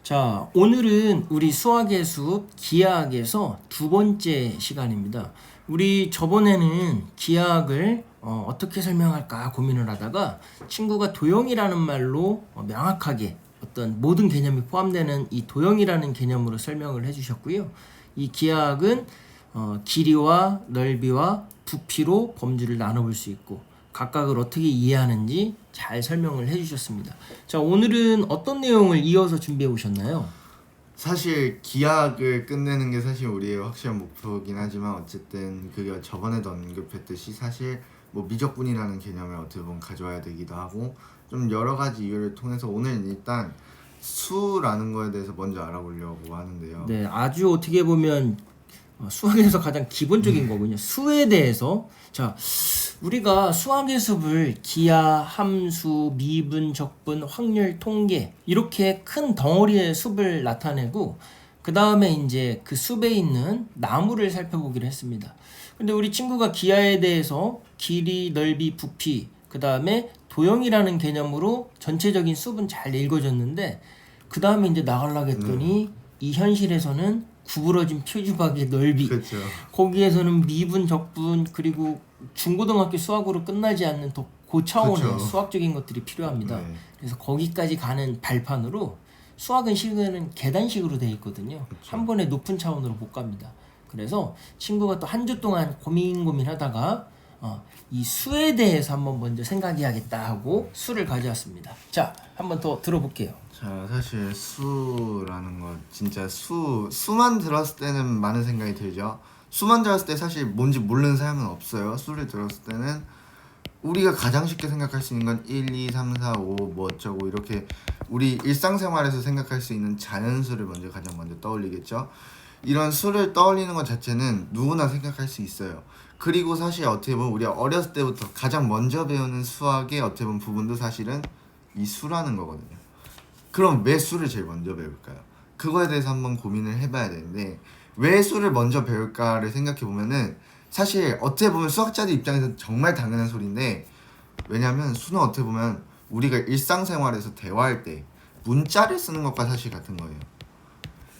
자, 오늘은 우리 수학의 숲 기하학에서 두 번째 시간입니다. 우리 저번에는 기하학을 어떻게 설명할까 고민을 하다가 친구가 도형이라는 말로 명확하게 어떤 모든 개념이 포함되는 이 도형이라는 개념으로 설명을 해주셨고요. 이 기하학은 길이와 넓이와 부피로 범주를 나눠볼 수 있고 각각을 어떻게 이해하는지 잘 설명을 해주셨습니다. 자, 오늘은 어떤 내용을 이어서 준비해 오셨나요? 사실 기하학을 끝내는 게 사실 우리의 확실한 목표긴 하지만 어쨌든 그게 저번에도 언급했듯이 사실 뭐 미적분이라는 개념을 어떻게 보면 가져와야 되기도 하고 좀 여러 가지 이유를 통해서 오늘 일단 수라는 거에 대해서 먼저 알아보려고 하는데요. 네, 아주 어떻게 보면 수학에서 가장 기본적인 거군요. 수에 대해서. 자, 우리가 수학의 숲을 기하, 함수, 미분, 적분, 확률, 통계 이렇게 큰 덩어리의 숲을 나타내고 그 다음에 이제 그 숲에 있는 나무를 살펴보기로 했습니다. 근데 우리 친구가 기하에 대해서 길이, 넓이, 부피 그 다음에 도형이라는 개념으로 전체적인 숲은 잘 읽어줬는데 그 다음에 이제 나가려고 했더니 이 현실에서는 구부러진 표주박의 넓이 그렇죠. 거기에서는 미분, 적분 그리고 중고등학교 수학으로 끝나지 않는 더 고차원의 그쵸. 수학적인 것들이 필요합니다. 네. 그래서 거기까지 가는 발판으로 수학은 실은 계단식으로 되어 있거든요. 한 번에 높은 차원으로 못 갑니다. 그래서 친구가 또 한 주 동안 고민하다가 이 수에 대해서 한번 먼저 생각해야겠다 하고 수를 가져왔습니다. 자, 한번 더 들어볼게요. 자, 사실 수라는 거 진짜 수만 들었을 때는 많은 생각이 들죠. 수만 들었을 때 사실 뭔지 모르는 사람은 없어요. 수를 들었을 때는 우리가 가장 쉽게 생각할 수 있는 건 1, 2, 3, 4, 5 뭐 어쩌고 이렇게 우리 일상생활에서 생각할 수 있는 자연수를 가장 먼저 떠올리겠죠. 이런 수를 떠올리는 것 자체는 누구나 생각할 수 있어요. 그리고 사실 어떻게 보면 우리가 어렸을 때부터 가장 먼저 배우는 수학의 어떻게 보면 부분도 사실은 이 수라는 거거든요. 그럼 왜 수를 제일 먼저 배울까요? 그거에 대해서 한번 고민을 해봐야 되는데 왜 수를 먼저 배울까를 생각해보면은 사실 어떻게 보면 수학자들 입장에서는 정말 당연한 소리인데 왜냐면 수는 어떻게 보면 우리가 일상생활에서 대화할 때 문자를 쓰는 것과 사실 같은 거예요.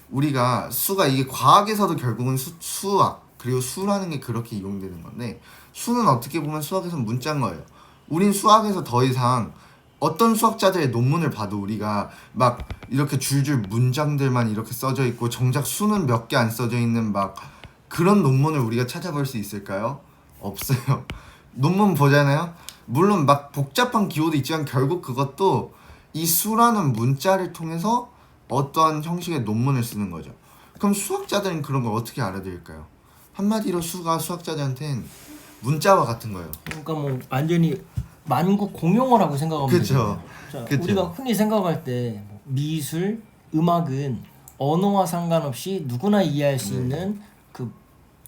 우리가 수가 이게 과학에서도 결국은 수학 그리고 수라는 게 그렇게 이용되는 건데 수는 어떻게 보면 수학에서 문자인 거예요. 우린 수학에서 더 이상 어떤 수학자들의 논문을 봐도 우리가 막 이렇게 줄줄 문장들만 이렇게 써져 있고 정작 수는 몇 개 안 써져 있는 막 그런 논문을 우리가 찾아볼 수 있을까요? 없어요. 논문 보잖아요. 물론 막 복잡한 기호도 있지만 결국 그것도 이 수라는 문자를 통해서 어떠한 형식의 논문을 쓰는 거죠. 그럼 수학자들은 그런 걸 어떻게 알아들을까요? 한마디로 수가 수학자들한테는 문자와 같은 거예요. 그러니까 뭐 완전히 만국 공용어라고 생각하면 그쵸. 되잖아요. 자, 그쵸. 우리가 흔히 생각할 때 미술, 음악은 언어와 상관없이 누구나 이해할 수 있는 그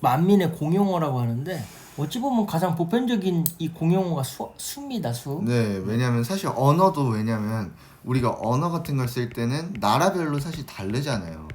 만민의 공용어라고 하는데 어찌 보면 가장 보편적인 이 공용어가 수입니다. 수. 네, 왜냐면 사실 언어도 왜냐면 우리가 언어 같은 걸 쓸 때는 나라별로 사실 다르잖아요.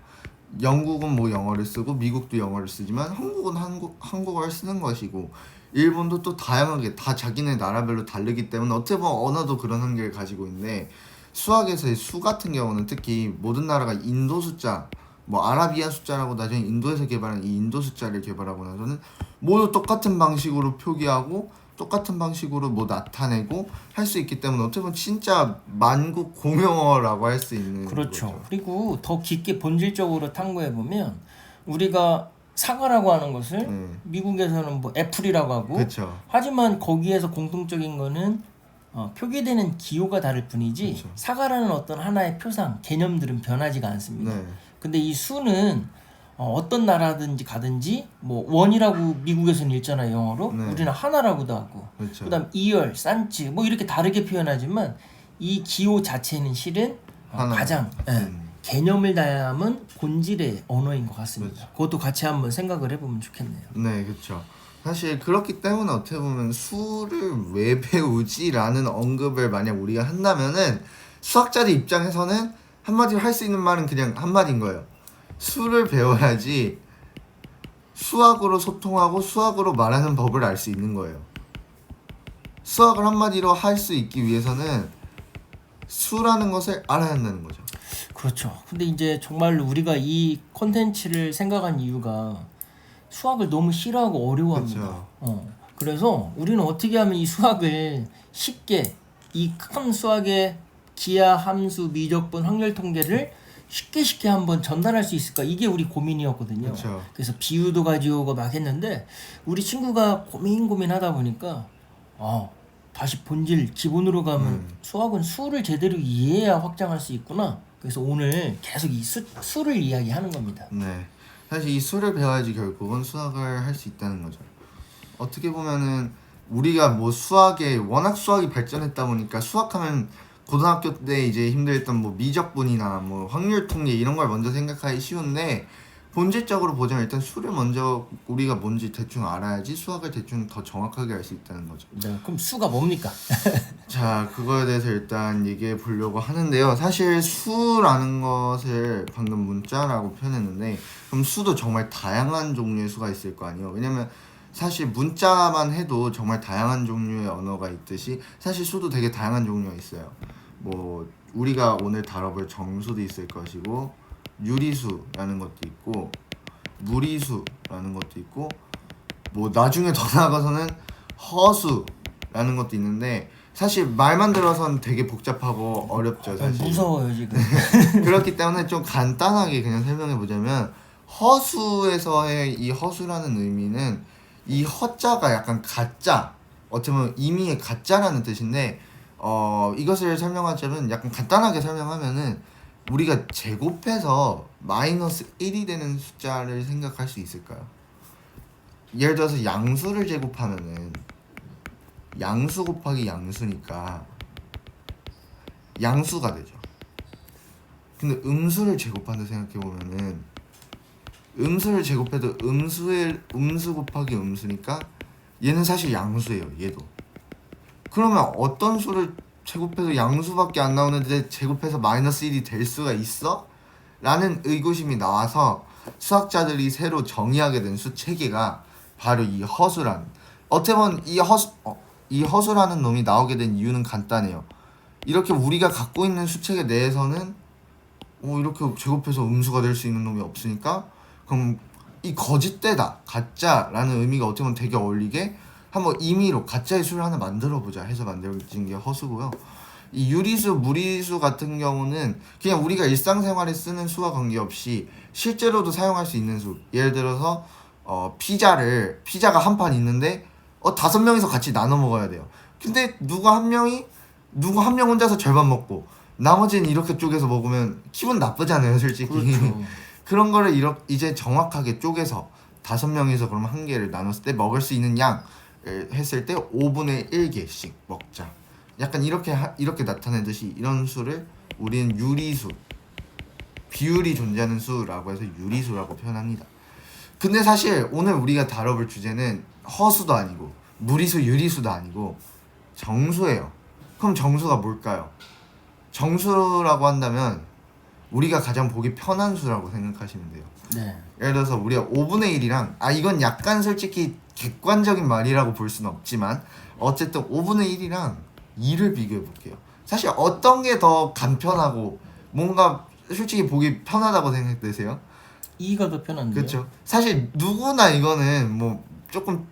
영국은 뭐 영어를 쓰고 미국도 영어를 쓰지만 한국은 한국어를 쓰는 것이고 일본도 또 다양하게 다 자기네 나라별로 다르기 때문에 어떻게 보면 언어도 그런 한계를 가지고 있는데 수학에서의 수 같은 경우는 특히 모든 나라가 인도 숫자 뭐 아라비아 숫자라고 나중에 인도에서 개발한 이 인도 숫자를 개발하고 나서는 모두 똑같은 방식으로 표기하고 똑같은 방식으로 뭐 나타내고 할 수 있기 때문에 어떻게 보면 진짜 만국 공용어라고 할 수 있는 그렇죠. 거죠. 그리고 더 깊게 본질적으로 탐구해 보면 우리가 사과라고 하는 것을 미국에서는 뭐 애플이라고 하고 그렇죠. 하지만 거기에서 공통적인 거는 표기되는 기호가 다를 뿐이지 그쵸. 사과라는 어떤 하나의 표상, 개념들은 변하지가 않습니다. 네. 근데 이 수는 어떤 나라든지 가든지 뭐 원이라고 미국에서는 읽잖아요, 영어로. 네. 우리는 하나라고도 하고. 그렇죠. 그다음 이열, 산치 뭐 이렇게 다르게 표현하지만 이 기호 자체는 실은 하나. 가장 개념을 담은 본질의 언어인 것 같습니다. 그렇죠. 그것도 같이 한번 생각을 해보면 좋겠네요. 네, 그렇죠. 사실 그렇기 때문에 어떻게 보면 수를 왜 배우지라는 언급을 만약 우리가 한다면은 수학자들 입장에서는 한마디로 할 수 있는 말은 그냥 한마디인 거예요. 수를 배워야지 수학으로 소통하고 수학으로 말하는 법을 알 수 있는 거예요. 수학을 한마디로 할 수 있기 위해서는 수라는 것을 알아야 한다는 거죠. 그렇죠. 근데 이제 정말 우리가 이 콘텐츠를 생각한 이유가 수학을 너무 싫어하고 어려워합니다. 그렇죠. 그래서 우리는 어떻게 하면 이 수학을 쉽게 이 큰 수학의 기하, 함수, 미적분, 확률 통계를 쉽게 한번 전달할 수 있을까? 이게 우리 고민이었거든요. 그렇죠. 그래서 비유도 가져오고 막 했는데 우리 친구가 고민하다 보니까 다시 본질 기본으로 가면 수학은 수를 제대로 이해해야 확장할 수 있구나. 그래서 오늘 계속 이 수를 이야기하는 겁니다. 네. 사실 이 수를 배워야지 결국은 수학을 할 수 있다는 거죠. 어떻게 보면은 우리가 뭐 수학에 워낙 수학이 발전했다 보니까 수학하면 고등학교 때 이제 힘들었던 뭐 미적분이나 뭐 확률 통계 이런 걸 먼저 생각하기 쉬운데 본질적으로 보자면 일단 수를 먼저 우리가 뭔지 대충 알아야지 수학을 대충 더 정확하게 알 수 있다는 거죠. 네, 그럼 수가 뭡니까? 자, 그거에 대해서 일단 얘기해 보려고 하는데요. 사실 수라는 것을 방금 문자라고 표현했는데 그럼 수도 정말 다양한 종류의 수가 있을 거 아니에요. 왜냐면 사실 문자만 해도 정말 다양한 종류의 언어가 있듯이 사실 수도 되게 다양한 종류가 있어요. 뭐 우리가 오늘 다뤄볼 정수도 있을 것이고 유리수라는 것도 있고 무리수라는 것도 있고 뭐 나중에 더 나아가서는 허수라는 것도 있는데 사실 말만 들어서는 되게 복잡하고 어렵죠 사실. 무서워요 지금. 그렇기 때문에 좀 간단하게 그냥 설명해 보자면 허수에서의 이 허수라는 의미는 이 허자가 약간 가짜, 어쩌면 의미의 가짜라는 뜻인데 이것을 설명하자면 약간 간단하게 설명하면은 우리가 제곱해서 마이너스 1이 되는 숫자를 생각할 수 있을까요? 예를 들어서 양수를 제곱하면은 양수 곱하기 양수니까 양수가 되죠. 근데 음수를 제곱한다 생각해보면은 음수를 제곱해도 음수 곱하기 음수니까 얘는 사실 양수예요. 얘도. 그러면 어떤 수를 제곱해도 양수밖에 안 나오는데 제곱해서 마이너스 1이 될 수가 있어? 라는 의구심이 나와서 수학자들이 새로 정의하게 된 수 체계가 바로 이 허수란. 어떻게 보면 이 허수라는 놈이 나오게 된 이유는 간단해요. 이렇게 우리가 갖고 있는 수체계 내에서는 이렇게 제곱해서 음수가 될 수 있는 놈이 없으니까 그럼 이 거짓되다, 가짜라는 의미가 어떻게 보면 되게 어울리게 한번 임의로 가짜의 수를 하나 만들어보자 해서 만들어진 게 허수고요. 이 유리수, 무리수 같은 경우는 그냥 우리가 일상생활에 쓰는 수와 관계없이 실제로도 사용할 수 있는 수. 예를 들어서 피자가 한 판 있는데 5명이서 같이 나눠 먹어야 돼요. 근데 누가 한 명 혼자서 절반 먹고 나머지는 이렇게 쪼개서 먹으면 기분 나쁘잖아요, 솔직히. 그렇죠. 그런 거를 이제 정확하게 쪼개서 5명이서 그럼 한 개를 나눴을 때 먹을 수 있는 양 했을 때 5분의 1개씩 먹자. 약간 이렇게 나타내듯이 이런 수를 우리는 유리수, 비율이 존재하는 수라고 해서 유리수라고 표현합니다. 근데 사실 오늘 우리가 다뤄볼 주제는 허수도 아니고 무리수, 유리수도 아니고 정수예요. 그럼 정수가 뭘까요? 정수라고 한다면 우리가 가장 보기 편한 수라고 생각하시면 돼요. 네. 예를 들어서 우리가 5분의 1이랑 이건 약간 솔직히 객관적인 말이라고 볼 수는 없지만 어쨌든 5분의 1이랑 2를 비교해 볼게요. 사실 어떤 게 더 간편하고 뭔가 솔직히 보기 편하다고 생각되세요? 2가 더 편한데요. 그렇죠. 사실 누구나 이거는 뭐 조금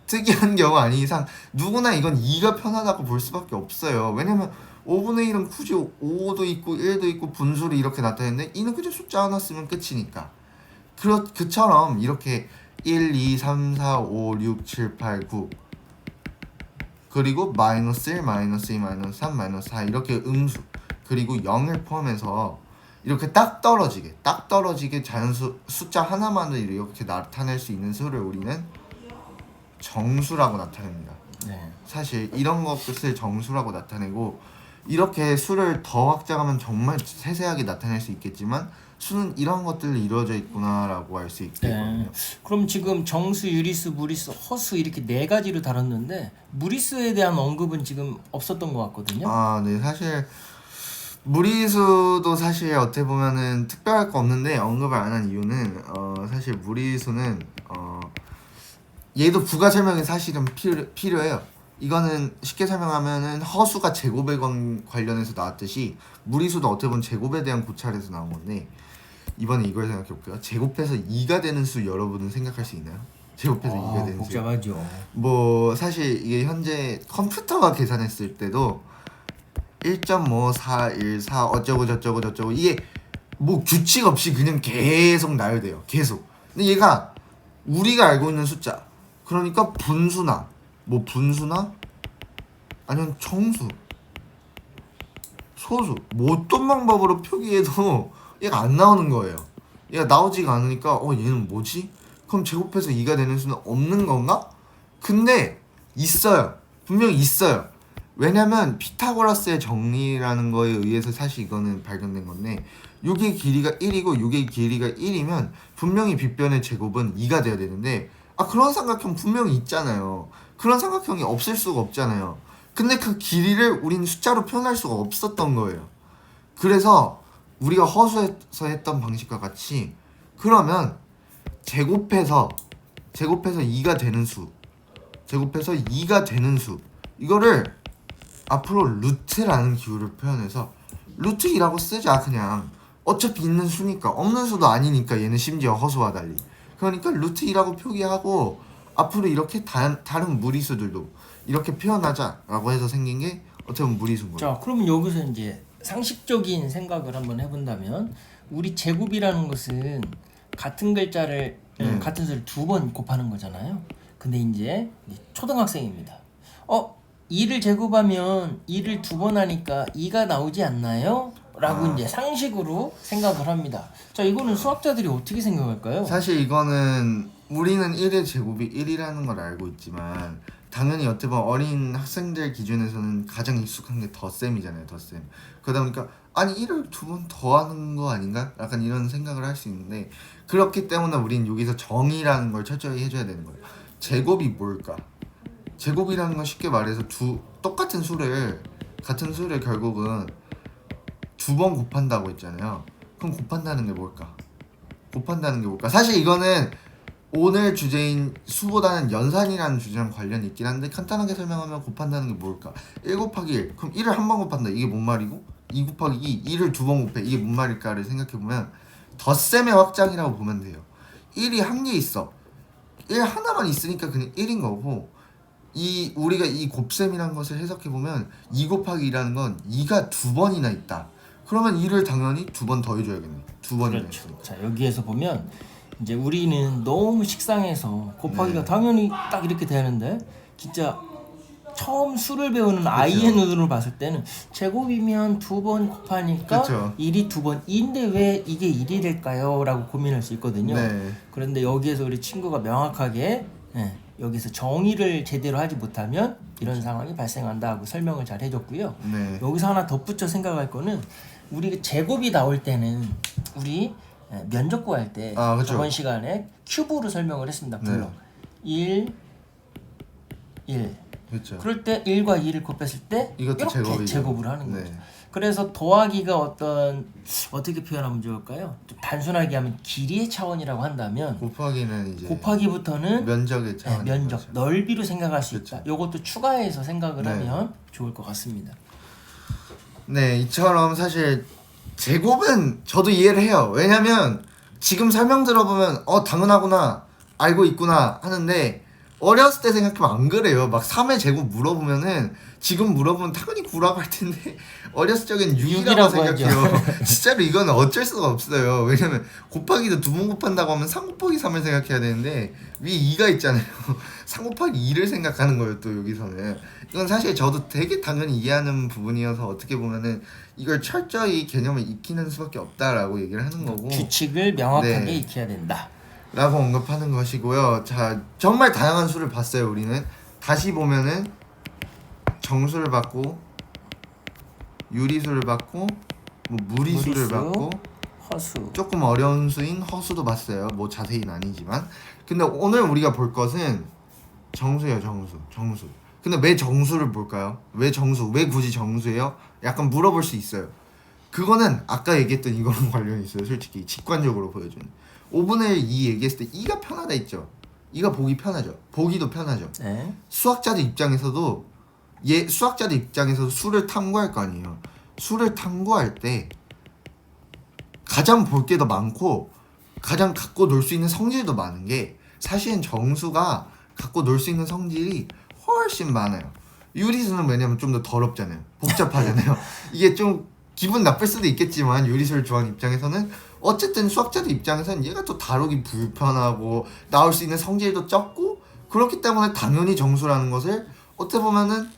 특이한 경우 아닌 이상 누구나 이건 2가 편하다고 볼 수밖에 없어요. 왜냐면 5분의 1은 굳이 5도 있고 1도 있고 분수를 이렇게 나타내는데 2는 그냥 숫자 하나 쓰면 끝이니까. 그처럼 이렇게 1, 2, 3, 4, 5, 6, 7, 8, 9 그리고 마이너스 1, 마이너스 2, 마이너스 3, 마이너스 4 이렇게 음수 그리고 0을 포함해서 이렇게 딱 떨어지게 자연수 숫자 하나만을 이렇게 나타낼 수 있는 수를 우리는 정수라고 나타냅니다. 네. 사실 이런 것을 정수라고 나타내고 이렇게 수를 더 확장하면 정말 세세하게 나타낼 수 있겠지만 수는 이런 것들로 이루어져 있구나라고 알 수 있거든요. 네. 그럼 지금 정수, 유리수, 무리수, 허수 이렇게 네 가지로 다뤘는데 무리수에 대한 언급은 지금 없었던 것 같거든요. 네. 사실 무리수도 사실 어떻게 보면은 특별할 거 없는데 언급을 안 한 이유는 사실 무리수는 얘도 부가 설명이 사실은 필요해요. 이거는 쉽게 설명하면은 허수가 제곱에 관련해서 나왔듯이 무리수도 어떻게 보면 제곱에 대한 고찰에서 나온 건데 이번에 이걸 생각해 볼게요. 제곱해서 2가 되는 수 여러분은 생각할 수 있나요? 제곱해서 2가 되는 수. 복잡하죠. 뭐 사실 이게 현재 컴퓨터가 계산했을 때도 1.5414 어쩌고 저쩌고 저쩌고 이게 뭐 규칙 없이 그냥 계속 나열돼요. 계속. 근데 얘가 우리가 알고 있는 숫자 그러니까 분수나 뭐 분수나 아니면 정수 소수 뭐 어떤 방법으로 표기해도 얘가 안 나오는 거예요. 얘가 나오지가 않으니까 얘는 뭐지? 그럼 제곱해서 2가 되는 수는 없는 건가? 근데 있어요. 분명히 있어요. 왜냐면 피타고라스의 정리라는 거에 의해서 사실 이거는 발견된 건데 요게 길이가 1이고 요게 길이가 1이면 분명히 빗변의 제곱은 2가 돼야 되는데 그런 삼각형 분명히 있잖아요. 그런 삼각형이 없을 수가 없잖아요. 근데 그 길이를 우린 숫자로 표현할 수가 없었던 거예요. 그래서 우리가 허수에서 했던 방식과 같이 그러면 제곱해서 2가 되는 수 제곱해서 2가 되는 수 이거를 앞으로 루트라는 기호를 표현해서 루트 2라고 쓰자. 그냥 어차피 있는 수니까 없는 수도 아니니까 얘는 심지어 허수와 달리 그러니까 루트 2라고 표기하고 앞으로 이렇게 다른 무리수들도 이렇게 표현하자라고 해서 생긴 게 어떻게 보면 무리수인 거예요. 자, 그러면 여기서 이제 상식적인 생각을 한번 해본다면 우리 제곱이라는 것은 같은 글자를 같은 수를 두 번 곱하는 거잖아요. 근데 이제 초등학생입니다. 2를 제곱하면 2를 두 번 하니까 2가 나오지 않나요? 라고 이제 상식으로 생각을 합니다. 자, 이거는 수학자들이 어떻게 생각할까요? 사실 이거는 우리는 1의 제곱이 1이라는 걸 알고 있지만 당연히 어떻게 보면 어린 학생들 기준에서는 가장 익숙한 게 덧셈이잖아요. 덧셈. 그러다 보니까 아니 1을 두 번 더 하는 거 아닌가? 약간 이런 생각을 할 수 있는데 그렇기 때문에 우린 여기서 정의라는 걸 철저히 해줘야 되는 거예요. 제곱이 뭘까? 제곱이라는 건 쉽게 말해서 똑같은 수를 같은 수를 결국은 두 번 곱한다고 했잖아요. 그럼 곱한다는 게 뭘까? 사실 이거는 오늘 주제인 수보다는 연산이라는 주제랑 관련이 있긴 한데 간단하게 설명하면 곱한다는 게 뭘까? 1 곱하기 1 그럼 1을 한 번 곱한다 이게 뭔 말이고 2 곱하기 2 2를 두 번 곱해 이게 뭔 말일까를 생각해보면 덧셈의 확장이라고 보면 돼요. 1이 한 개 있어 1 하나만 있으니까 그냥 1인 거고 우리가 이 곱셈이라는 것을 해석해보면 2 곱하기 2라는 건 2가 두 번이나 있다. 그러면 2를 당연히 두 번 더 해줘야겠네. 두 번이나 그렇죠. 있으니까. 자, 여기에서 보면 이제 우리는 너무 식상해서 곱하기가 당연히 딱 이렇게 되는데 진짜 처음 수를 배우는 아이의 눈으로 봤을 때는 제곱이면 두 번 곱하니까 그쵸. 1이 두 번인데 왜 이게 1이 될까요? 라고 고민할 수 있거든요. 네. 그런데 여기에서 우리 친구가 명확하게 여기서 정의를 제대로 하지 못하면 이런 상황이 발생한다 하고 설명을 잘 해줬고요. 네. 여기서 하나 덧붙여 생각할 거는 우리 제곱이 나올 때는 우리 면접 구할 때 그쵸. 저번 시간에 큐브로 설명을 했습니다. 블록 1 그렇죠. 그럴 때 1과 2를 곱했을 때 이것도 이렇게 제곱이죠. 제곱을 하는 네. 거죠. 그래서 더하기가 어떻게 표현하면 좋을까요? 좀 단순하게 하면 길이의 차원이라고 한다면 곱하기는 이제 곱하기부터는 면적의 차원. 면적, 넓이로 생각할 수 그쵸. 있다. 이것도 추가해서 생각을 네. 하면 좋을 것 같습니다. 네, 이처럼 사실 제곱은 저도 이해를 해요. 왜냐면 지금 설명 들어보면 당연하구나 알고 있구나 하는데 어렸을 때 생각하면 안 그래요. 막 3의 제곱 물어보면은 지금 물어보면 당연히 9라고 할 텐데 어렸을 적엔 6이라고 생각해요. 진짜로 이거는 어쩔 수가 없어요. 왜냐면 곱하기도 두 번 곱한다고 하면 3 곱하기 3을 생각해야 되는데 위에 2가 있잖아요. 3 곱하기 2를 생각하는 거예요. 또 여기서는 이건 사실 저도 되게 당연히 이해하는 부분이어서 어떻게 보면은 이걸 철저히 개념을 익히는 수밖에 없다라고 얘기를 하는 거고 규칙을 명확하게 네. 익혀야 된다. 라고 언급하는 것이고요. 자, 정말 다양한 수를 봤어요. 우리는 다시 보면은 정수를 받고 유리수를 받고 뭐 무리수를 무리수, 받고 허수. 조금 어려운 수인 허수도 봤어요. 뭐 자세히는 아니지만 근데 오늘 우리가 볼 것은 정수예요. 정수. 근데 왜 정수를 볼까요? 왜 굳이 정수예요? 약간 물어볼 수 있어요. 그거는 아까 얘기했던 이거랑 관련이 있어요. 솔직히 직관적으로 보여주는 5분의 1 2 얘기했을 때 2가 편하다 했죠. 이가 보기 편하죠. 보기도 편하죠. 네. 수학자들 입장에서도 수를 탐구할 거 아니에요. 수를 탐구할 때 가장 볼 게 더 많고 가장 갖고 놀 수 있는 성질도 많은 게 사실은 정수가 갖고 놀 수 있는 성질이 훨씬 많아요. 유리수는 왜냐면 좀 더 더럽잖아요. 복잡하잖아요. 이게 좀 기분 나쁠 수도 있겠지만 유리수를 좋아하는 입장에서는 어쨌든 수학자들 입장에서는 얘가 또 다루기 불편하고 나올 수 있는 성질도 적고 그렇기 때문에 당연히 정수라는 것을 어떻게 보면은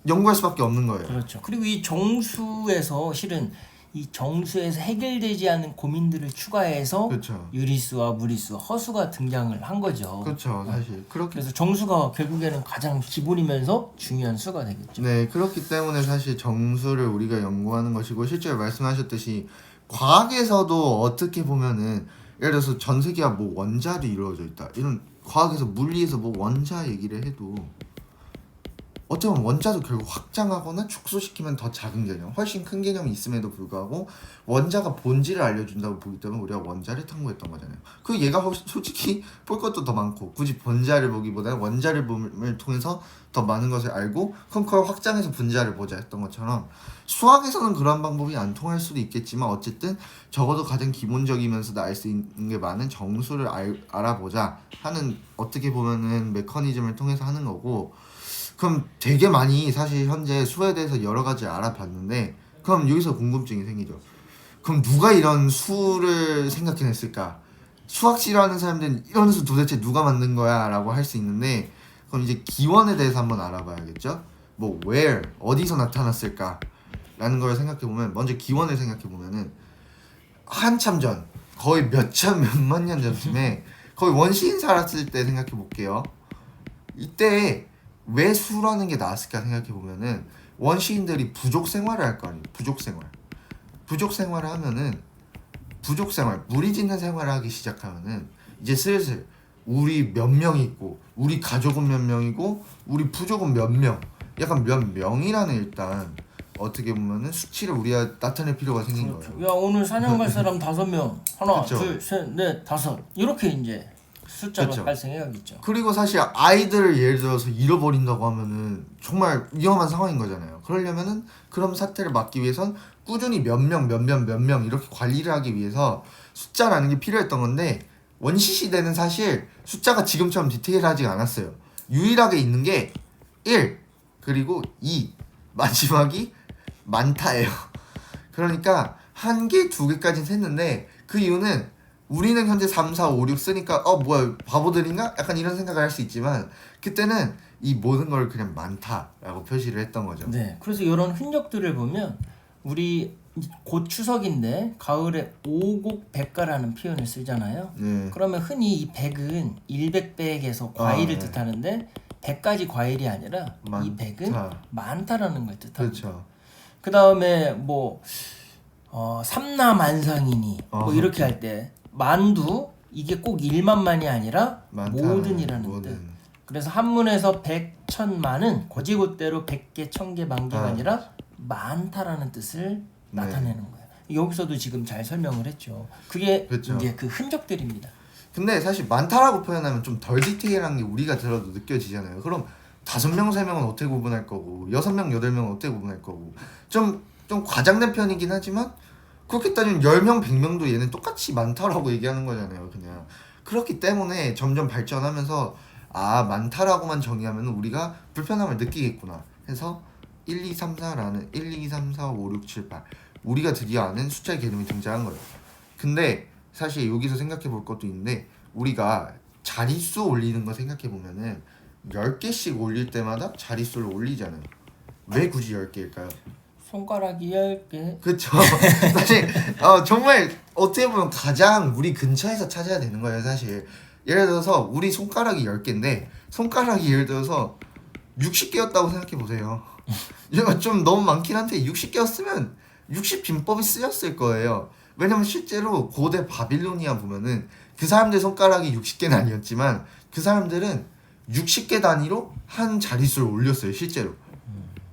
연구할 수밖에 없는 거예요. 그렇죠. 그리고 이 정수에서 실은 이 정수에서 해결되지 않은 고민들을 추가해서 그렇죠. 유리수와 무리수, 허수가 등장을 한 거죠. 그렇죠. 사실 그렇게 그래서 정수가 결국에는 가장 기본이면서 중요한 수가 되겠죠. 네, 그렇기 때문에 사실 정수를 우리가 연구하는 것이고 실제로 말씀하셨듯이 과학에서도 어떻게 보면은 예를 들어서 전 세계가 뭐 원자로 이루어져 있다 이런 과학에서 물리에서 뭐 원자 얘기를 해도 어떻게 보면 원자도 결국 확장하거나 축소시키면 더 작은 개념, 훨씬 큰 개념이 있음에도 불구하고 원자가 본질을 알려준다고 보기 때문에 우리가 원자를 탐구했던 거잖아요. 그 얘가 솔직히 볼 것도 더 많고 굳이 본자를 보기보다는 원자를 을 통해서 더 많은 것을 알고 그럼 그걸 확장해서 분자를 보자 했던 것처럼 수학에서는 그런 방법이 안 통할 수도 있겠지만 어쨌든 적어도 가장 기본적이면서도 알 수 있는 게 많은 정수를 알아보자 하는 어떻게 보면은 메커니즘을 통해서 하는 거고 그럼 되게 많이 사실 현재 수에 대해서 여러 가지 알아봤는데 그럼 여기서 궁금증이 생기죠. 그럼 누가 이런 수를 생각해냈을까? 수학 싫어하는 사람들은 이런 수 도대체 누가 만든 거야? 라고 할 수 있는데 그럼 이제 기원에 대해서 한번 알아봐야겠죠? 뭐 where, 어디서 나타났을까? 라는 걸 생각해보면 먼저 기원을 생각해보면은 한참 전 거의 몇만 년 전쯤에 거의 원시인 살았을 때 생각해볼게요. 이때 왜 수라는 게 나왔을까 생각해보면은 원시인들이 부족 생활을 할 거 아니에요. 부족 생활을 하면은 부족 생활, 무리 짓는 생활을 하기 시작하면은 이제 슬슬 우리 몇 명 있고 우리 가족은 몇 명이고 우리 부족은 몇 명, 약간 몇 명이라는 일단 어떻게 보면은 수치를 우리가 나타낼 필요가 생긴 거예요. 야 오늘 사냥 갈 사람 5명, 하나, 그쵸. 둘, 셋, 넷, 다섯 이렇게 이제 숫자가 그쵸. 발생해야겠죠. 그리고 사실 아이들을 예를 들어서 잃어버린다고 하면은 정말 위험한 상황인 거잖아요. 그러려면은 그런 사태를 막기 위해선 꾸준히 몇 명 이렇게 관리를 하기 위해서 숫자라는 게 필요했던 건데 원시 시대는 사실 숫자가 지금처럼 디테일하지 않았어요. 유일하게 있는 게 1 그리고 2 마지막이 많다예요. 그러니까 한 개, 두 개까지는 셌는데 그 이유는 우리는 현재 3, 4, 5, 6 쓰니까 뭐야 바보들인가? 약간 이런 생각을 할 수 있지만 그때는 이 모든 걸 그냥 많다라고 표시를 했던 거죠. 네, 그래서 이런 흔적들을 보면 우리 곧 추석인데 가을에 오곡백가라는 표현을 쓰잖아요. 네. 그러면 흔히 이 백은 일백백에서 과일을 네. 뜻하는데 100가지 과일이 아니라 이 많다. 백은 많다라는 걸 뜻합니다. 그렇죠. 그 다음에 뭐 삼라만상이니 뭐 이렇게 할 때 만두 이게 꼭 일만만이 아니라 많다는 모든이라는 모든. 뜻. 그래서 한문에서 백천만은 고지고대로 100개, 1000개, 만개가 아니라 많다라는 뜻을 나타내는 거예요. 여기서도 지금 잘 설명을 했죠. 그게 그쵸. 이제 그 흔적들입니다. 근데 사실 많다라고 표현하면 좀 덜 디테일한 게 우리가 들어도 느껴지잖아요. 그럼 5명, 3명은 어떻게 구분할 거고 6명, 8명은 어떻게 구분할 거고 좀 과장된 편이긴 하지만 그렇게 따지면 10명, 100명도 얘는 똑같이 많다라고 얘기하는 거잖아요. 그냥 그렇기 때문에 점점 발전하면서 많다라고만 정의하면 우리가 불편함을 느끼겠구나 해서 1, 2, 3, 4라는 1, 2, 3, 4, 5, 6, 7, 8 우리가 드디어 아는 숫자의 개념이 등장한 거예요. 근데 사실 여기서 생각해 볼 것도 있는데 우리가 자릿수 올리는 거 생각해 보면은 10개씩 올릴 때마다 자릿수를 올리잖아요. 왜 굳이 10개일까요? 손가락이 10개. 그쵸. 사실 정말 어떻게 보면 가장 우리 근처에서 찾아야 되는 거예요. 사실 예를 들어서 우리 손가락이 10개인데 손가락이 예를 들어서 60개였다고 생각해 보세요. 이거 좀 너무 많긴 한데 60개였으면 60 빈법이 쓰였을 거예요. 왜냐면 실제로 고대 바빌로니아 보면은 그 사람들 손가락이 60개는 아니었지만 그 사람들은 60개 단위로 한 자릿수를 올렸어요. 실제로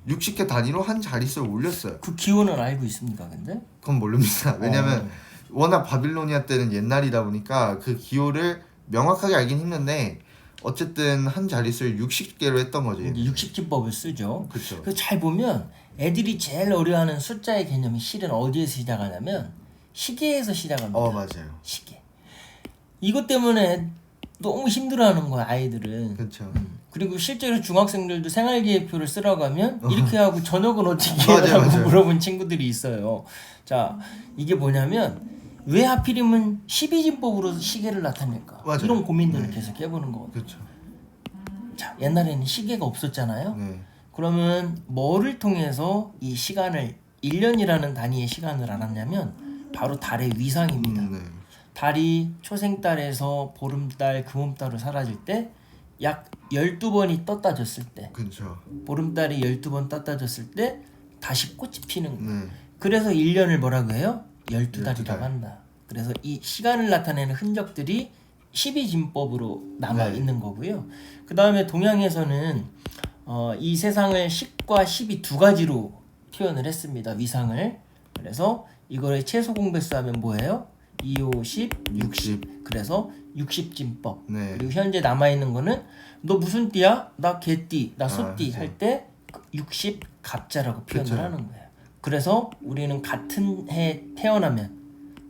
60개 단위로 한 자릿수를 올렸어요. 그 기호는 알고 있습니까, 근데? 그건 모릅니다. 왜냐면 워낙 바빌로니아 때는 옛날이다 보니까 그 기호를 명확하게 알긴 힘든데 어쨌든 한 자릿수를 60개로 했던 거죠. 이제 60진법을 쓰죠. 그렇죠. 그래서 잘 보면 애들이 제일 어려워하는 숫자의 개념이 실은 어디에서 시작하냐면 시계에서 시작합니다. 맞아요. 시계. 이것 때문에 너무 힘들어하는 거야 아이들은. 그렇죠. 그리고 실제로 중학생들도 생활계획표를 쓰라고 하면 이렇게 하고 저녁은 어떻게 맞아요, 하라고 맞아요. 물어본 친구들이 있어요. 자, 이게 뭐냐면 왜 하필이면 12진법으로 시계를 나타낼까? 맞아요. 이런 고민들을 네. 계속 해보는 거거든요. 그렇죠. 자, 옛날에는 시계가 없었잖아요. 네. 그러면 뭐를 통해서 이 시간을 1년이라는 단위의 시간을 알았냐면 바로 달의 위상입니다. 네. 달이 초생달에서 보름달, 금음달로 사라질 때 약 12번이 떴다 졌을 때 그렇죠. 보름달이 12번 떴다 졌을 때 다시 꽃이 피는 거예요. 네. 그래서 1년을 뭐라고 해요? 12달이라고 12달. 한다. 그래서 이 시간을 나타내는 흔적들이 12진법으로 남아 네. 있는 거고요. 그 다음에 동양에서는 이 세상을 10과 12 두 가지로 표현을 했습니다. 위상을. 그래서 이거를 최소 공배수하면 뭐예요? 2, 5, 10, 60. 그래서 60진법. 네. 그리고 현재 남아있는 거는 너 무슨 띠야? 나 개띠, 나 소띠 그렇죠. 할 때 60 갑자라고 표현을 그렇죠. 하는 거예요. 그래서 우리는 같은 해 태어나면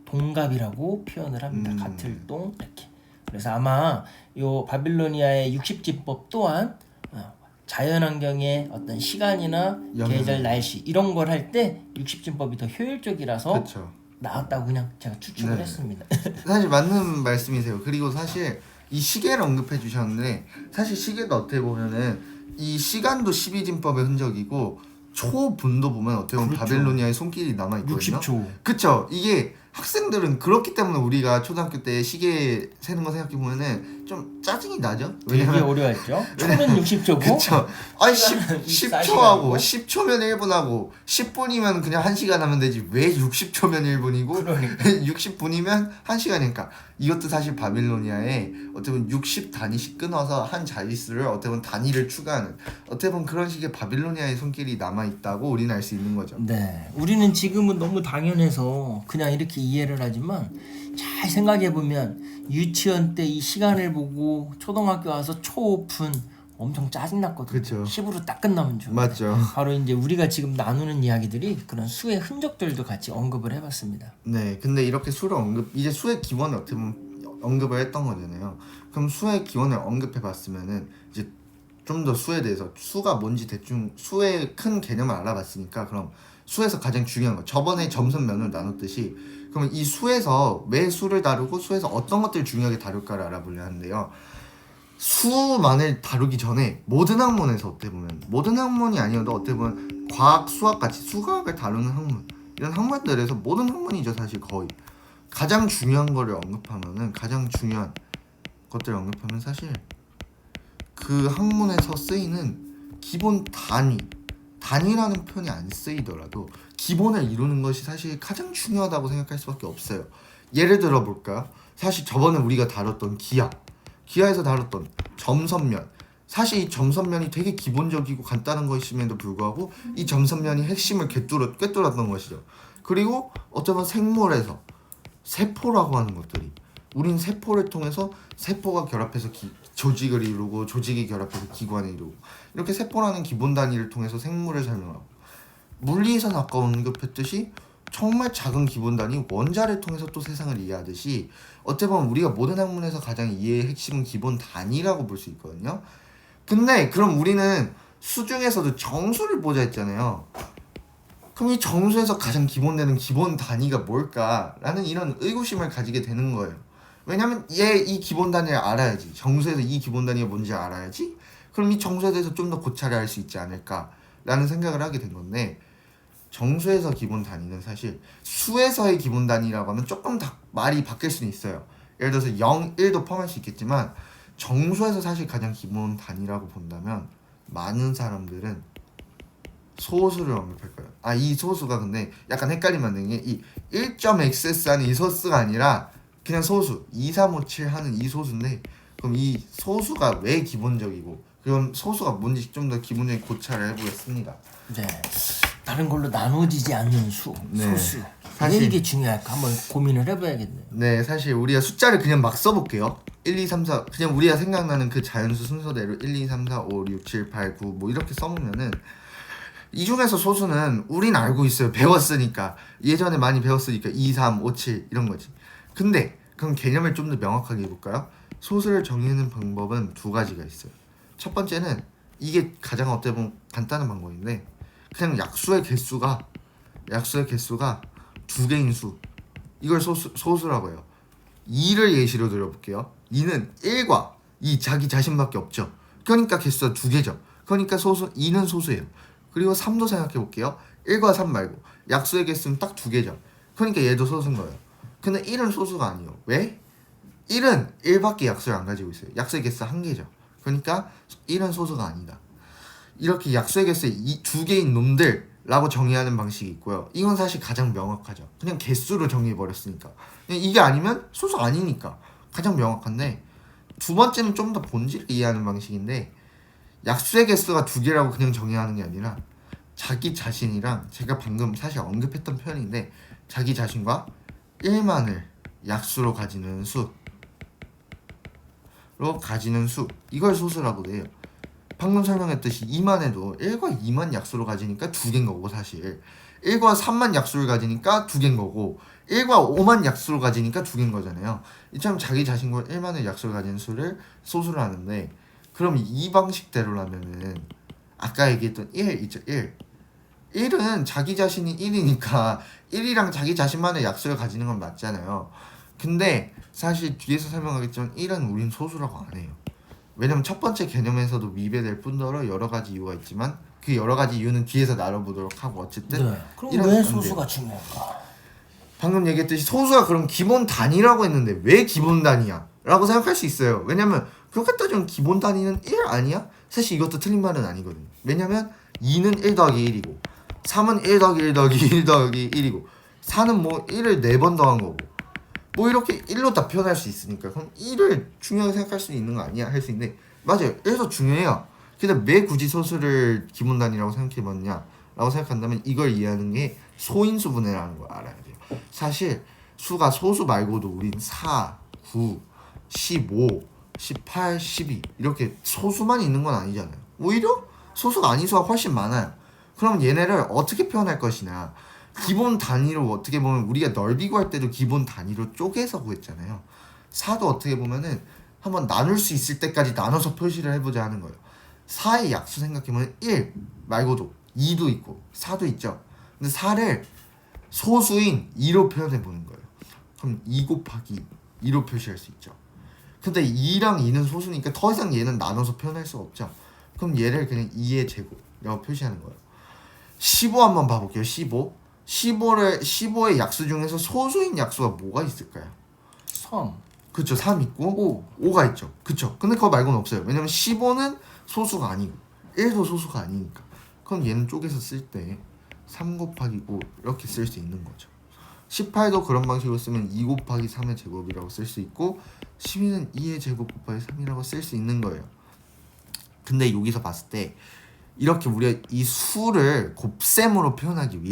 동갑이라고 표현을 합니다. 같을 동 이렇게. 그래서 아마 요 바빌로니아의 60진법 또한 자연환경의 어떤 시간이나 영향을. 계절, 날씨 이런 걸 할 때 60진법이 더 효율적이라서 그렇죠. 나왔다고 그냥 제가 추측을 네. 했습니다. 사실 맞는 말씀이세요. 그리고 사실 이 시계를 언급해 주셨는데 사실 시계도 어떻게 보면은 이 시간도 12진법의 흔적이고 초분도 보면 어떻게 보면 그렇죠. 바벨로니아의 손길이 남아 있거든요. 60초. 그쵸. 이게 학생들은 그렇기 때문에 우리가 초등학교 때 시계 세는 거 생각해 보면은 좀 짜증이 나죠. 되게 왜냐면 어려웠죠. 초는 60초고 그쵸. 아니 10초하고 24시간이고. 10초면 1분하고 10분이면 그냥 1시간 하면 되지 왜 60초면 1분이고 그러니까. 60분이면 1시간이니까 이것도 사실 바빌로니아에 어떻게 보면 60 단위씩 끊어서 한 자릿수를 어떻게 보면 단위를 추가하는 어떻게 보면 그런 식의 바빌로니아의 손길이 남아있다고 우리는 알 수 있는 거죠. 네, 우리는 지금은 너무 당연해서 그냥 이렇게 이해를 하지만 잘 생각해 보면 유치원 때 이 시간을 보고 초등학교 와서 초오픈 엄청 짜증났거든요. 그쵸. 10으로 딱 끝나면 좋은데. 맞죠. 바로 이제 우리가 지금 나누는 이야기들이 그런 수의 흔적들도 같이 언급을 해봤습니다. 네, 근데 이렇게 수를 이제 수의 기원을 어떻게 보면 언급을 했던 거잖아요. 그럼 수의 기원을 언급해봤으면은 이제 좀 더 수에 대해서 수가 뭔지 대충 수의 큰 개념을 알아봤으니까 그럼 수에서 가장 중요한 거 저번에 점선면을 나눴듯이 그러면 이 수에서 왜 수를 다루고 수에서 어떤 것들을 중요하게 다룰까를 알아보려 하는데요. 수만을 다루기 전에 모든 학문에서 어떻게 보면 모든 학문이 아니어도 어떻게 보면 과학, 수학 같이 수학을 다루는 학문 이런 학문들에서 모든 학문이죠 사실 거의 가장 중요한 거를 언급하면은 가장 중요한 것들을 언급하면 사실 그 학문에서 쓰이는 기본 단위라는 표현이 안 쓰이더라도 기본을 이루는 것이 사실 가장 중요하다고 생각할 수밖에 없어요. 예를 들어 볼까요? 사실 저번에 우리가 다뤘던 기하에서 다뤘던 점선면 사실 이 점선면이 되게 기본적이고 간단한 것임에도 불구하고 이 점선면이 핵심을 꿰뚫었던 것이죠. 그리고 어쩌면 생물에서 세포라고 하는 것들이 우린 세포를 통해서 세포가 결합해서 조직을 이루고 조직이 결합해서 기관을 이루고 이렇게 세포라는 기본 단위를 통해서 생물을 설명하고 물리에서는 아까 언급했듯이 정말 작은 기본 단위 원자를 통해서 또 세상을 이해하듯이 어떻게 보면 우리가 모든 학문에서 가장 이해의 핵심은 기본 단위라고 볼 수 있거든요. 근데 그럼 우리는 수 중에서도 정수를 보자 했잖아요. 그럼 이 정수에서 가장 기본되는 기본 단위가 뭘까라는 이런 의구심을 가지게 되는 거예요. 왜냐면 이 기본 단위를 알아야지. 정수에서 이 기본 단위가 뭔지 알아야지. 그럼 이 정수에 대해서 좀 더 고찰을 할 수 있지 않을까라는 생각을 하게 된 건데 정수에서 기본 단위는 사실 수에서의 기본 단위라고 하면 조금 다 말이 바뀔 수는 있어요. 예를 들어서 0, 1도 포함할 수 있겠지만 정수에서 사실 가장 기본 단위라고 본다면 많은 사람들은 소수를 언급할 거예요. 이 소수가 근데 약간 헷갈리면 안 되는 게 이 1.xs 하는 이 소수가 아니라 그냥 소수 2, 3, 5, 7 하는 이 소수인데 그럼 이 소수가 왜 기본적이고 그럼 소수가 뭔지 좀 더 기본적인 고찰을 해보겠습니다. 네, 다른 걸로 나눠지지 않는 수, 네. 소수. 사실- 왜 이게 중요할까? 한번 고민을 해봐야겠네요. 네, 사실 우리가 숫자를 그냥 막 써볼게요. 1, 2, 3, 4 그냥 우리가 생각나는 그 자연수 순서대로 1, 2, 3, 4, 5, 6, 7, 8, 9 뭐 이렇게 써보면은 이 중에서 소수는 우린 알고 있어요. 배웠으니까. 예전에 많이 배웠으니까 2, 3, 5, 7 이런 거지. 근데 그럼 개념을 좀 더 명확하게 해볼까요? 소수를 정의하는 방법은 두 가지가 있어요. 첫 번째는 이게 가장 어떻게 보면 간단한 방법인데 그냥 약수의 개수가 두 개인 수 이걸 소수라고 해요. 2를 예시로 들어볼게요. 2는 1과 2 자기 자신밖에 없죠. 그러니까 개수가 두 개죠. 그러니까 2는 소수예요. 그리고 3도 생각해 볼게요. 1과 3 말고 약수의 개수는 딱 두 개죠. 그러니까 얘도 소수인 거예요. 근데 1은 소수가 아니에요. 왜? 1은 1밖에 약수를 안 가지고 있어요. 약수의 개수 한 개죠. 그러니까 1은 소수가 아니다. 이렇게 약수의 개수 두 개인 놈들라고 정의하는 방식이 있고요. 이건 사실 가장 명확하죠. 그냥 개수로 정의해 버렸으니까. 이게 아니면 소수 아니니까 가장 명확한데 두 번째는 좀 더 본질을 이해하는 방식인데 약수의 개수가 두 개라고 그냥 정의하는 게 아니라 자기 자신이랑 제가 방금 사실 언급했던 표현인데 자기 자신과 1만을 약수로 가지는 수 이걸 소수라고 해요. 방금 설명했듯이 2만에도 1과 2만 약수로 가지니까 두 개인 거고 사실 1과 3만 약수를 가지니까 두 개인 거고 1과 5만 약수로 가지니까 두 개인 거잖아요. 이처럼 자기 자신과 1만의 약수를 가진 수를 소수로 하는데 그럼 이 방식대로라면은 아까 얘기했던 1 있죠. 1은 자기 자신이 1이니까 1이랑 자기 자신만의 약수를 가지는 건 맞잖아요. 근데 사실 뒤에서 설명하겠지만 1은 우린 소수라고 안 해요. 왜냐면 첫 번째 개념에서도 미배될 뿐더러 여러 가지 이유가 있지만 그 여러 가지 이유는 뒤에서 나눠보도록 하고 어쨌든 네. 그럼 이런 왜 안 돼요. 소수가 중요할까? 방금 얘기했듯이 소수가 그럼 기본 단위라고 했는데 왜 기본 단위야? 라고 생각할 수 있어요. 왜냐면 그렇게 따지면 기본 단위는 1 아니야? 사실 이것도 틀린 말은 아니거든요. 왜냐면 2는 1 더하기 1이고 3은 1 더하기 1 더하기 1 더하기 1이고 4는 뭐 1을 4번 더한 거고 뭐 이렇게 1로 다 표현할 수 있으니까 그럼 1을 중요하게 생각할 수 있는 거 아니야? 할 수 있는데 맞아요. 1도 중요해요. 근데 왜 굳이 소수를 기본 단위라고 생각해봤냐? 라고 생각한다면 이걸 이해하는 게 소인수 분해라는 걸 알아야 돼요. 사실 수가 소수 말고도 우린 4, 9, 15, 18, 12 이렇게 소수만 있는 건 아니잖아요. 오히려 소수가 아닌 수가 훨씬 많아요. 그럼 얘네를 어떻게 표현할 것이냐? 기본 단위로 어떻게 보면 우리가 넓이 구할 때도 기본 단위로 쪼개서 구했잖아요. 4도 어떻게 보면은 한번 나눌 수 있을 때까지 나눠서 표시를 해보자 하는 거예요. 4의 약수 생각해보면 1 말고도 2도 있고 4도 있죠. 근데 4를 소수인 2로 표현해보는 거예요. 그럼 2 곱하기 2로 표시할 수 있죠. 근데 2랑 2는 소수니까 더 이상 얘는 나눠서 표현할 수가 없죠. 그럼 얘를 그냥 2의 제곱이라고 표시하는 거예요. 15 한번 봐볼게요. 15의 약수 중에서 소수인 약수가 뭐가 있을까요? 3. 그쵸. 3 있고 5가 있죠. 그쵸. 근데 그거 말고는 없어요. 왜냐면 15는 소수가 아니고 1도 소수가 아니니까. 그럼 얘는 쪼개서 쓸 때 3 곱하기 5 이렇게 쓸 수 있는 거죠. 18도 그런 방식으로 쓰면 2 곱하기 3의 제곱이라고 쓸 수 있고 12는 2의 제곱 곱하기 3이라고 쓸 수 있는 거예요. 근데 여기서 봤을 때 이렇게 우리가 이 수를 곱셈으로 표현하기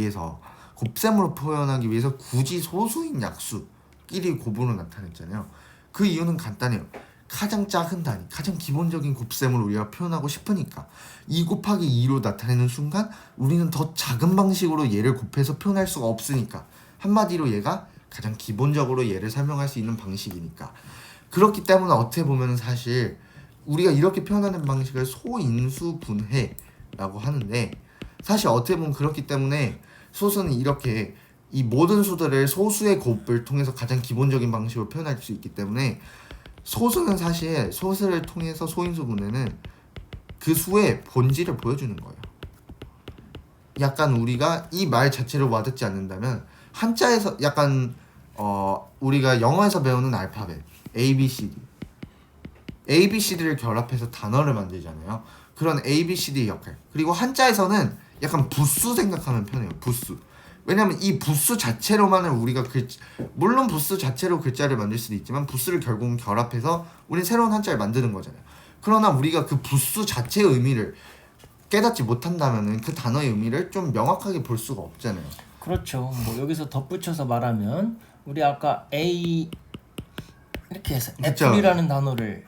위해서 굳이 소수인 약수끼리 곱으로 나타냈잖아요. 그 이유는 간단해요. 가장 작은 단위, 가장 기본적인 곱셈을 우리가 표현하고 싶으니까 2 곱하기 2로 나타내는 순간 우리는 더 작은 방식으로 얘를 곱해서 표현할 수가 없으니까 한마디로 얘가 가장 기본적으로 얘를 설명할 수 있는 방식이니까 그렇기 때문에 어떻게 보면 사실 우리가 이렇게 표현하는 방식을 소인수 분해라고 하는데 사실 어떻게 보면 그렇기 때문에 소수는 이렇게 이 모든 수들을 소수의 곱을 통해서 가장 기본적인 방식으로 표현할 수 있기 때문에 소수는 사실 소수를 통해서 소인수 분해는 그 수의 본질을 보여주는 거예요. 약간 우리가 이 말 자체를 와닿지 않는다면 한자에서 약간 우리가 영어에서 배우는 알파벳 ABCD를 결합해서 단어를 만들잖아요. 그런 ABCD의 역할. 그리고 한자에서는 약간 부수 생각하면 편해요. 부수. 왜냐면 이 부수 자체로만은 우리가 물론 부수 자체로 글자를 만들 수도 있지만 부수를 결국은 결합해서 우리는 새로운 한자를 만드는 거잖아요. 그러나 우리가 그 부수 자체의 의미를 깨닫지 못한다면은 그 단어의 의미를 좀 명확하게 볼 수가 없잖아요. 그렇죠. 뭐 여기서 덧붙여서 말하면 우리 아까 A 이렇게 해서 그쵸. 애플이라는 단어를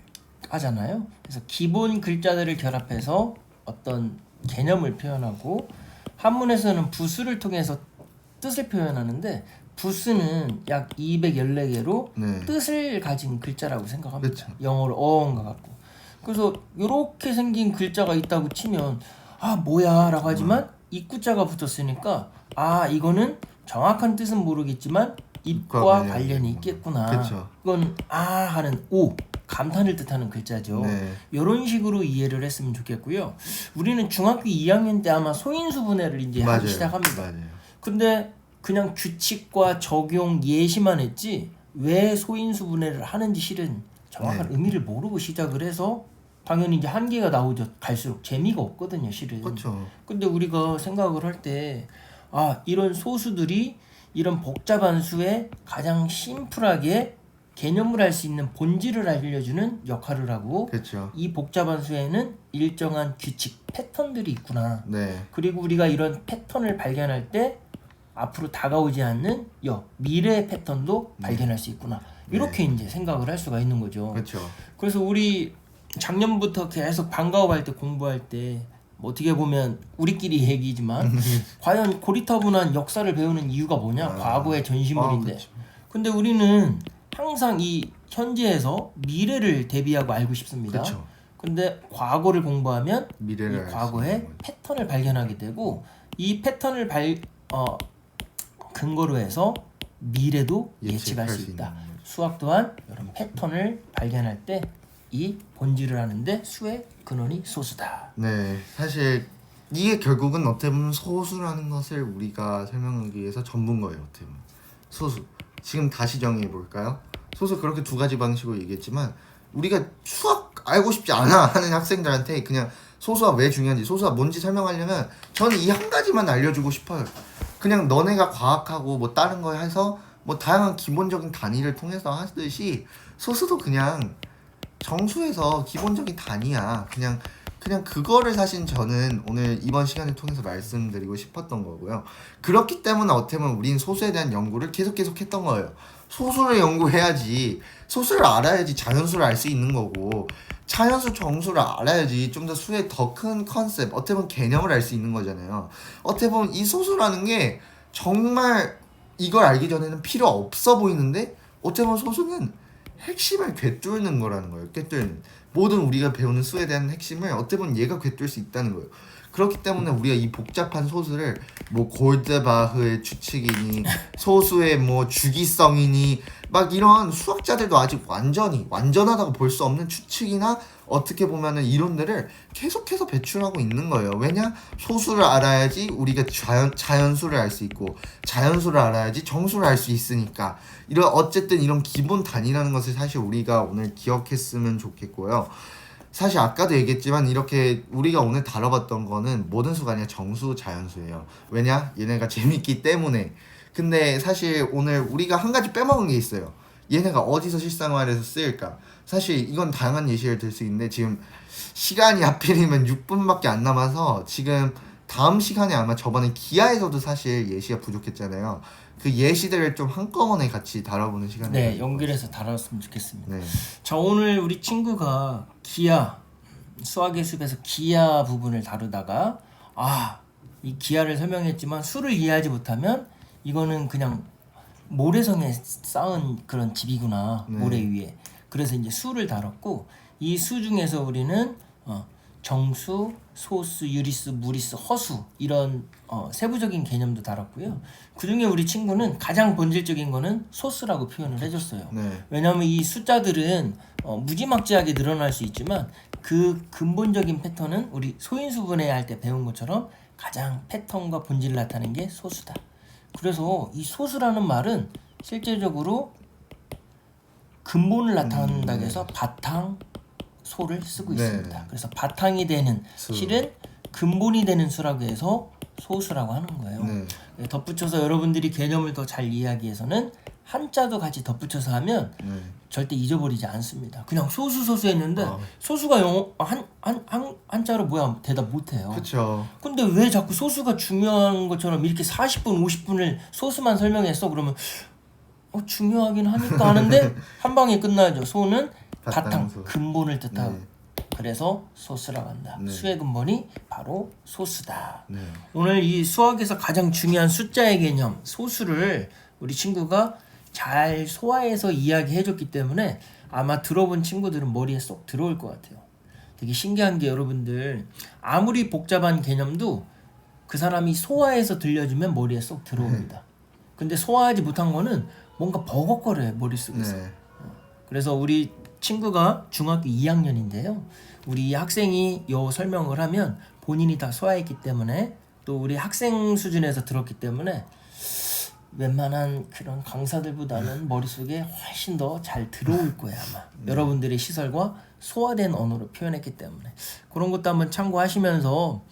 하잖아요. 그래서 기본 글자들을 결합해서 어떤 개념을 표현하고 한문에서는 부수를 통해서 뜻을 표현하는데 부수는 약 214개로 네. 뜻을 가진 글자라고 생각합니다. 그쵸. 영어로 어원과 같고. 그래서 이렇게 생긴 글자가 있다고 치면 아 뭐야 라고 하지만 입구자가 붙었으니까 아 이거는 정확한 뜻은 모르겠지만 입과 관련이 있겠구나. 그쵸. 이건 아 하는 오 감탄을 뜻하는 글자죠. 네. 이런 식으로 이해를 했으면 좋겠고요. 우리는 중학교 2학년 때 아마 소인수 분해를 이제 하기 맞아요. 시작합니다. 맞아요. 근데 그냥 규칙과 적용 예시만 했지 왜 소인수 분해를 하는지 실은 정확한 네. 의미를 모르고 시작을 해서 당연히 이제 한계가 나오죠. 갈수록 재미가 없거든요, 실은. 그렇죠. 근데 우리가 생각을 할 때 아, 이런 소수들이 이런 복잡한 수에 가장 심플하게 개념을 알 수 있는 본질을 알려주는 역할을 하고 그렇죠. 이 복잡한 수에는 일정한 규칙, 패턴들이 있구나. 네. 그리고 우리가 이런 패턴을 발견할 때 앞으로 다가오지 않는 미래의 패턴도 발견할 수 있구나. 이렇게 이제 생각을 할 수가 있는 거죠. 그렇죠. 그래서 우리 작년부터 계속 방과후할 때 공부할 때 뭐 어떻게 보면 우리끼리 얘기지만 과연 고리타분한 역사를 배우는 이유가 뭐냐? 과거의 전시물인데. 그쵸. 근데 우리는 항상 이 현재에서 미래를 대비하고 알고 싶습니다. 그쵸. 근데 과거를 공부하면 미래를 이 알수 과거의 있는 거죠. 패턴을 발견하게 되고 이 패턴을 근거로 해서 미래도 예측할 수 있다. 있는 거죠. 수학 또한 이런 패턴을 발견할 때 이 본질을 하는데 수의 근원이 소수다. 네, 사실 이게 결국은 어떻게 보면 소수라는 것을 우리가 설명하기 위해서 전부인 거예요. 어떻게 보면 소수. 지금 다시 정의해 볼까요? 소수 그렇게 두 가지 방식으로 얘기했지만 우리가 수학 알고 싶지 않아 하는 학생들한테 그냥 소수가 왜 중요한지 소수가 뭔지 설명하려면 저는 이 한 가지만 알려주고 싶어요. 그냥 너네가 과학하고 뭐 다른 거 해서 뭐 다양한 기본적인 단위를 통해서 하듯이 소수도 그냥 정수에서 기본적인 단위야. 그냥 그거를 사실 저는 오늘 이번 시간을 통해서 말씀드리고 싶었던 거고요. 그렇기 때문에 어떻게 보면 우린 소수에 대한 연구를 계속 했던 거예요. 소수를 연구해야지 소수를 알아야지 자연수를 알 수 있는 거고 자연수 정수를 알아야지 좀 더 수의 더 큰 컨셉 어떻게 보면 개념을 알 수 있는 거잖아요. 어떻게 보면 이 소수라는 게 정말 이걸 알기 전에는 필요 없어 보이는데 어떻게 보면 소수는 핵심을 꿰뚫는 거라는 거예요. 꿰뚫는 모든 우리가 배우는 수에 대한 핵심을 어떻게 보면 얘가 꿰뚫 수 있다는 거예요. 그렇기 때문에 우리가 이 복잡한 소수를 뭐 골드바흐의 추측이니 소수의 뭐 주기성이니 막 이런 수학자들도 아직 완전하다고 볼 수 없는 추측이나 어떻게 보면은 이론들을 계속해서 배출하고 있는 거예요. 왜냐? 소수를 알아야지 우리가 자연수를 알 수 있고 자연수를 알아야지 정수를 알 수 있으니까 어쨌든 이런 기본 단위라는 것을 사실 우리가 오늘 기억했으면 좋겠고요. 사실 아까도 얘기했지만 이렇게 우리가 오늘 다뤄봤던 거는 모든 수가 아니라 정수, 자연수예요. 왜냐? 얘네가 재밌기 때문에. 근데 사실 오늘 우리가 한 가지 빼먹은 게 있어요. 얘네가 어디서 실생활에서 쓰일까? 사실 이건 다양한 예시를 들 수 있는데 지금 시간이 하필이면 6분밖에 안 남아서 지금 다음 시간에 아마 저번에 기아에서도 사실 예시가 부족했잖아요. 그 예시들을 좀 한꺼번에 같이 다뤄보는 시간을 네, 연결해서 다뤘으면 좋겠습니다. 네. 자, 오늘 우리 친구가 기하 수학의 숲에서 기하 부분을 다루다가 이 기하를 설명했지만 수를 이해하지 못하면 이거는 그냥 모래성에 쌓은 그런 집이구나. 네. 모래 위에. 그래서 이제 수를 다뤘고 이 수 중에서 우리는 정수, 소수, 유리수, 무리수, 허수 이런 세부적인 개념도 다뤘고요. 그 중에 우리 친구는 가장 본질적인 거는 소수라고 표현을 해줬어요. 네. 왜냐하면 이 숫자들은 무지막지하게 늘어날 수 있지만 그 근본적인 패턴은 우리 소인수 분해할 때 배운 것처럼 가장 패턴과 본질을 나타내는 게 소수다. 그래서 이 소수라는 말은 실제적으로 근본을 나타낸다고 해서 바탕, 소를 쓰고 네. 있습니다. 그래서 바탕이 되는 수. 실은 근본이 되는 수라고 해서 소수라고 하는 거예요. 네. 덧붙여서 여러분들이 개념을 더 잘 이해하기 위해서는 한자도 같이 덧붙여서 하면 네. 절대 잊어버리지 않습니다. 그냥 소수 했는데 소수가 영어 한자로 뭐야 대답 못해요. 그렇죠. 근데 왜 자꾸 소수가 중요한 것처럼 이렇게 40분 50분을 소수만 설명했어? 그러면 중요하긴 하니까 하는데 한 방에 끝나죠. 소는 바탕, 바탕소. 근본을 뜻하고 네. 그래서 소스라고 한다. 네. 수의 근본이 바로 소수다. 네. 오늘 이 수학에서 가장 중요한 숫자의 개념 소수를 우리 친구가 잘 소화해서 이야기해줬기 때문에 아마 들어본 친구들은 머리에 쏙 들어올 것 같아요. 되게 신기한 게 여러분들 아무리 복잡한 개념도 그 사람이 소화해서 들려주면 머리에 쏙 들어옵니다. 근데 소화하지 못한 거는 뭔가 버벅거려요 머릿속에서. 네. 그래서 우리 친구가 중학교 2학년인데요. 우리 학생이 요 설명을 하면 본인이 다 소화했기 때문에 또 우리 학생 수준에서 들었기 때문에 웬만한 그런 강사들보다는 머릿속에 훨씬 더 잘 들어올 거예요 아마. 여러분들의 시설과 소화된 언어로 표현했기 때문에 그런 것도 한번 참고하시면서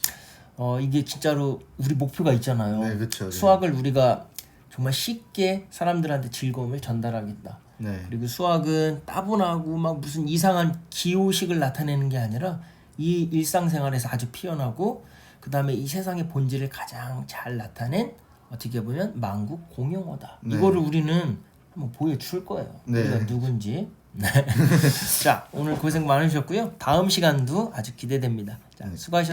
이게 진짜로 우리 목표가 있잖아요. 네, 그쵸, 네. 수학을 우리가 정말 쉽게 사람들한테 즐거움을 전달하겠다. 네. 그리고 수학은 따분하고 막 무슨 이상한 기호식을 나타내는 게 아니라 이 일상생활에서 아주 피어나고 그 다음에 이 세상의 본질을 가장 잘 나타낸 어떻게 보면 만국 공용어다. 네. 이거를 우리는 한번 보여줄 거예요. 네. 우리가 누군지. 네. 자 오늘 고생 많으셨고요. 다음 시간도 아주 기대됩니다. 자 수고하셨습니다.